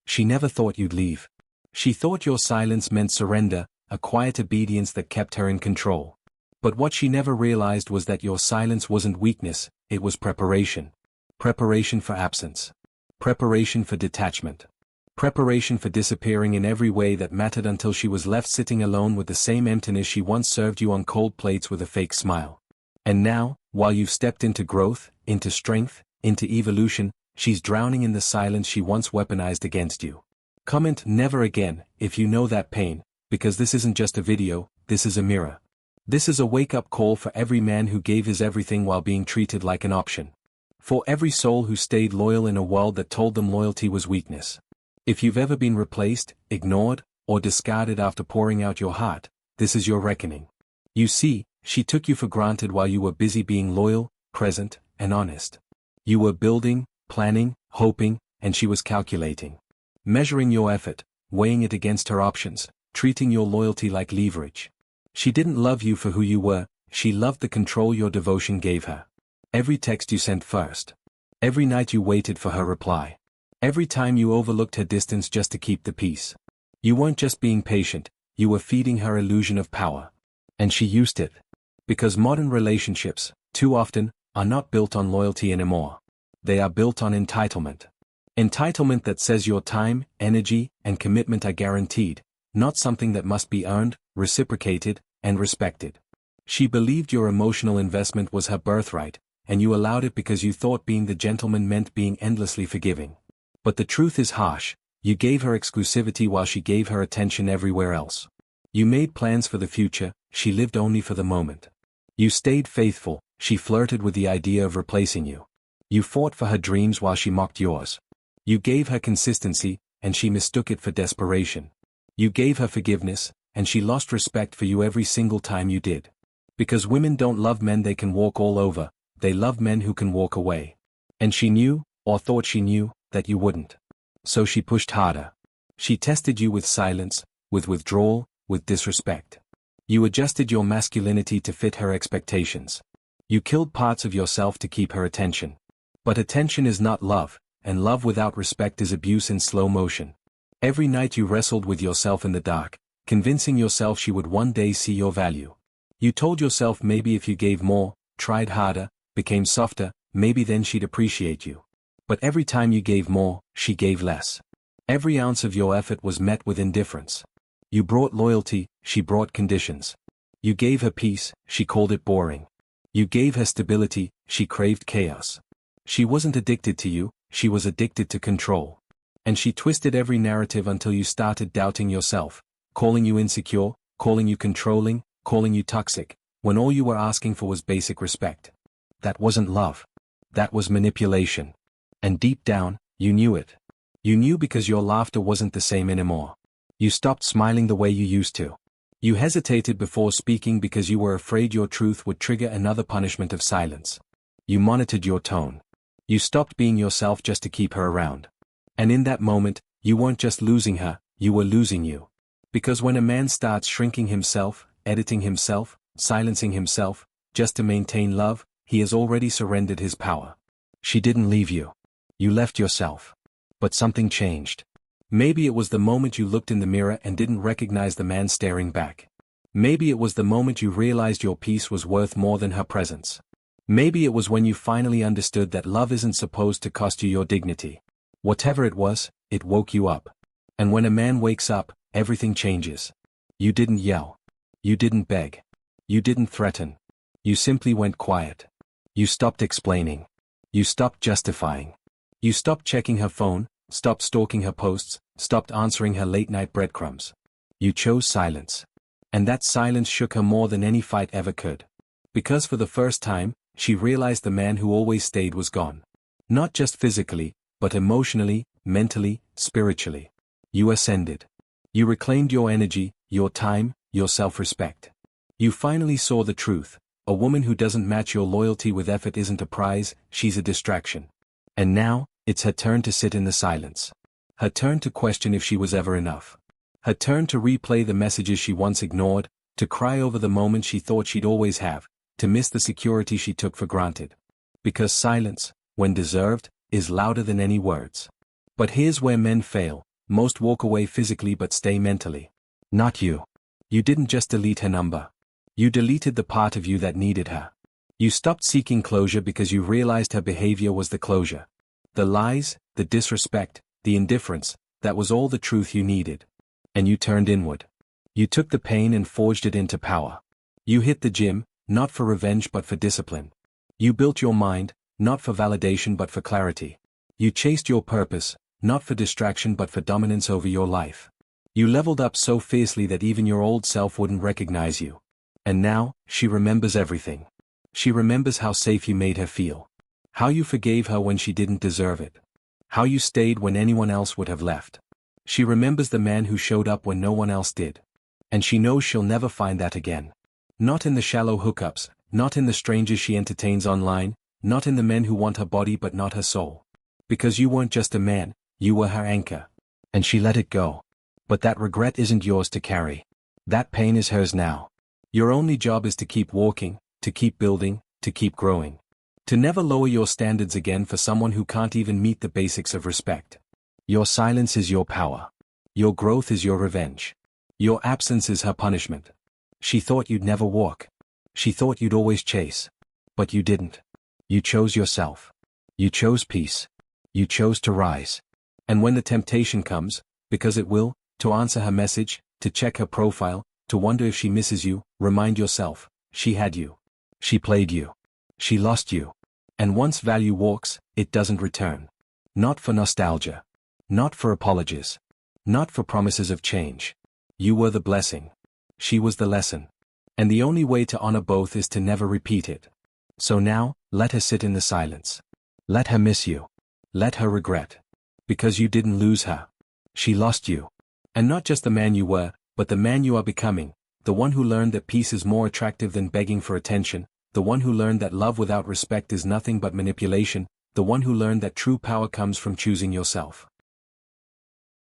She never thought you'd leave. She thought your silence meant surrender, a quiet obedience that kept her in control. But what she never realized was that your silence wasn't weakness, it was preparation. Preparation for absence. Preparation for detachment. Preparation for disappearing in every way that mattered until she was left sitting alone with the same emptiness she once served you on cold plates with a fake smile. And now, while you've stepped into growth, into strength, into evolution, she's drowning in the silence she once weaponized against you. Comment never again if you know that pain, because this isn't just a video, this is a mirror. This is a wake-up call for every man who gave his everything while being treated like an option. For every soul who stayed loyal in a world that told them loyalty was weakness. If you've ever been replaced, ignored, or discarded after pouring out your heart, this is your reckoning. You see, she took you for granted while you were busy being loyal, present, and honest. You were building, planning, hoping, and she was calculating. Measuring your effort, weighing it against her options, treating your loyalty like leverage. She didn't love you for who you were, she loved the control your devotion gave her. Every text you sent first. Every night you waited for her reply. Every time you overlooked her distance just to keep the peace. You weren't just being patient, you were feeding her illusion of power. And she used it. Because modern relationships, too often, are not built on loyalty anymore. They are built on entitlement. Entitlement that says your time, energy, and commitment are guaranteed, not something that must be earned, reciprocated, and respected. She believed your emotional investment was her birthright, and you allowed it because you thought being the gentleman meant being endlessly forgiving. But the truth is harsh, you gave her exclusivity while she gave her attention everywhere else. You made plans for the future, she lived only for the moment. You stayed faithful, she flirted with the idea of replacing you. You fought for her dreams while she mocked yours. You gave her consistency, and she mistook it for desperation. You gave her forgiveness, and she lost respect for you every single time you did. Because women don't love men they can walk all over, they love men who can walk away. And she knew, or thought she knew, that you wouldn't. So she pushed harder. She tested you with silence, with withdrawal, with disrespect. You adjusted your masculinity to fit her expectations. You killed parts of yourself to keep her attention. But attention is not love, and love without respect is abuse in slow motion. Every night you wrestled with yourself in the dark, convincing yourself she would one day see your value. You told yourself maybe if you gave more, tried harder, became softer, maybe then she'd appreciate you. But every time you gave more, she gave less. Every ounce of your effort was met with indifference. You brought loyalty, she brought conditions. You gave her peace, she called it boring. You gave her stability, she craved chaos. She wasn't addicted to you, she was addicted to control. And she twisted every narrative until you started doubting yourself, calling you insecure, calling you controlling, calling you toxic, when all you were asking for was basic respect. That wasn't love. That was manipulation. And deep down, you knew it. You knew because your laughter wasn't the same anymore. You stopped smiling the way you used to. You hesitated before speaking because you were afraid your truth would trigger another punishment of silence. You monitored your tone. You stopped being yourself just to keep her around. And in that moment, you weren't just losing her, you were losing you. Because when a man starts shrinking himself, editing himself, silencing himself, just to maintain love, he has already surrendered his power. She didn't leave you. You left yourself. But something changed. Maybe it was the moment you looked in the mirror and didn't recognize the man staring back. Maybe it was the moment you realized your peace was worth more than her presence. Maybe it was when you finally understood that love isn't supposed to cost you your dignity. Whatever it was, it woke you up. And when a man wakes up, everything changes. You didn't yell. You didn't beg. You didn't threaten. You simply went quiet. You stopped explaining. You stopped justifying. You stopped checking her phone, stopped stalking her posts, stopped answering her late-night breadcrumbs. You chose silence. And that silence shook her more than any fight ever could. Because for the first time, she realized the man who always stayed was gone. Not just physically, but emotionally, mentally, spiritually. You ascended. You reclaimed your energy, your time, your self-respect. You finally saw the truth. A woman who doesn't match your loyalty with effort isn't a prize, she's a distraction. And now, it's her turn to sit in the silence. Her turn to question if she was ever enough. Her turn to replay the messages she once ignored, to cry over the moments she thought she'd always have, to miss the security she took for granted. Because silence, when deserved, is louder than any words. But here's where men fail. Most walk away physically but stay mentally. Not you. You didn't just delete her number. You deleted the part of you that needed her. You stopped seeking closure because you realized her behavior was the closure. The lies, the disrespect, the indifference, that was all the truth you needed. And you turned inward. You took the pain and forged it into power. You hit the gym, not for revenge but for discipline. You built your mind, not for validation but for clarity. You chased your purpose, not for distraction but for dominance over your life. You leveled up so fiercely that even your old self wouldn't recognize you. And now, she remembers everything. She remembers how safe you made her feel. How you forgave her when she didn't deserve it. How you stayed when anyone else would have left. She remembers the man who showed up when no one else did. And she knows she'll never find that again. Not in the shallow hookups, not in the strangers she entertains online, not in the men who want her body but not her soul. Because you weren't just a man, you were her anchor. And she let it go. But that regret isn't yours to carry. That pain is hers now. Your only job is to keep walking, to keep building, to keep growing. To never lower your standards again for someone who can't even meet the basics of respect. Your silence is your power. Your growth is your revenge. Your absence is her punishment. She thought you'd never walk. She thought you'd always chase. But you didn't. You chose yourself. You chose peace. You chose to rise. And when the temptation comes, because it will, to answer her message, to check her profile, to wonder if she misses you, remind yourself, she had you. She played you. She lost you. And once value walks, it doesn't return. Not for nostalgia. Not for apologies. Not for promises of change. You were the blessing. She was the lesson. And the only way to honor both is to never repeat it. So now, let her sit in the silence. Let her miss you. Let her regret. Because you didn't lose her. She lost you. And not just the man you were, but the man you are becoming, the one who learned that peace is more attractive than begging for attention, the one who learned that love without respect is nothing but manipulation, the one who learned that true power comes from choosing yourself.